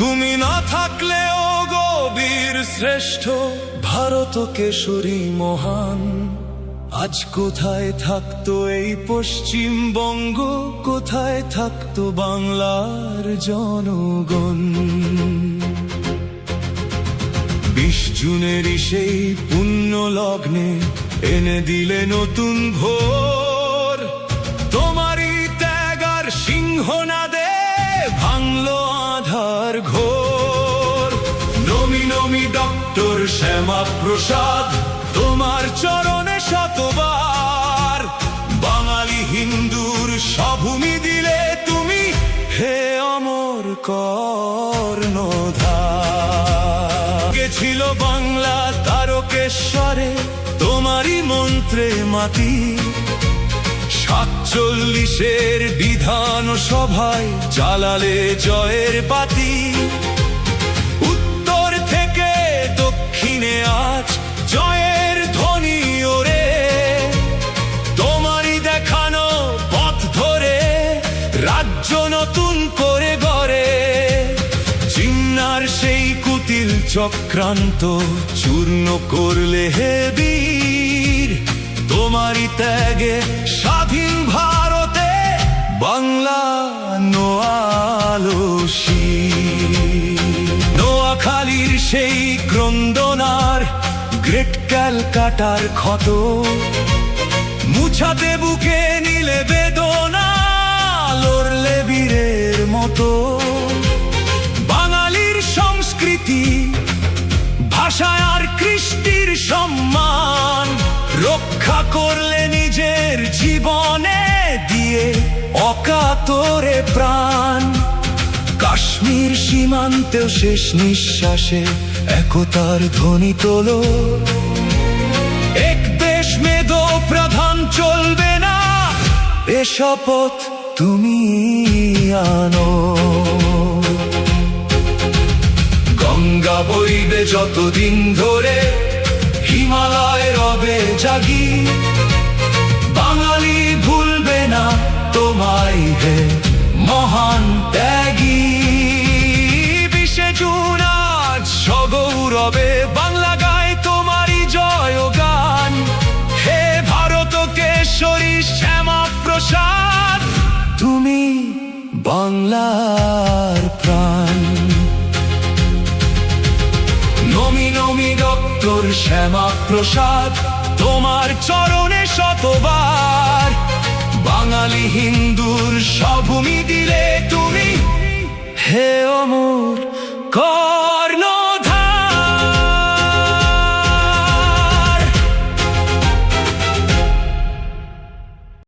তুমি না থাকলেও গো বীর শ্রেষ্ঠ ভারত কেশরী মহান, আজ কোথায় থাকতো এই পশ্চিমবঙ্গ, কোথায় থাকতো বাংলার জনগণ। 20 জুনেরই সেই পুণ্য লগ্নে এনে দিলে নতুন ভোর, তোমারই ত্যাগ আর সিংহনাদে ভাঙলো আধার ঘোর। নমি নমি ডক্টর শ্যামা প্রসাদ, তোমার চরণে শতবার বাঙালি হিন্দুর স্বভূমি দিলে তুমি, হে অমর কর্ণধার। গেছিল বাংলা তারকেশ্বরে তোমারই মন্ত্রে মাতি, 47 বিধান সভায় জ্বালালে জয়ের বাতি। উত্তর থেকে দক্ষিণে আজ জয়ের ধ্বনি ওরে, তোমারই দেখানো পথ ধরে রাজ্য নতুন করে গড়ে। চিন্নার সেই কুটিল চক্রান্ত চূর্ণ করলে হে বীর, তোমারই ত্যাগে স্বাধীন ভারতে বাংলা নোয়ালো শির। নোয়াখালীর সেই ক্রন্দনার গ্রেট ক্যালকাটার ক্ষত, মুছাতে বুকে নিলে বেদনা, লড়লে বীরের মতো। বাঙালির সংস্কৃতি ভাষায় আর কৃষ্টির সম্মান রক্ষা করলে নিজের জীবনে দিয়ে অকাতরে প্রাণ। কাশ্মীর সীমান্তেও শেষ নিঃশ্বাসে একতার ধ্বনি তোলো, এক দেশ মেদো প্রধান চলবে না, এ শপথ তুমি আনো। গঙ্গা বইবে যতদিন ধরে, হিমালয় রবে জাগি, বাঙালি ভুলবে না তোমায় হে মহান ত্যাগী। 20 জুন আজ সগৌরবে বাংলা গায় তোমারই জয়গান, হে ভারত কেশরী শ্যামা প্রসাদ, তুমি বাংলার প্রাণ। নমি নমি ডক্টর শ্যামা প্রসাদ, তোমার চরণে শতবার বাঙালি হিন্দুর স্বভূমি দিলে তুমি, হে অমর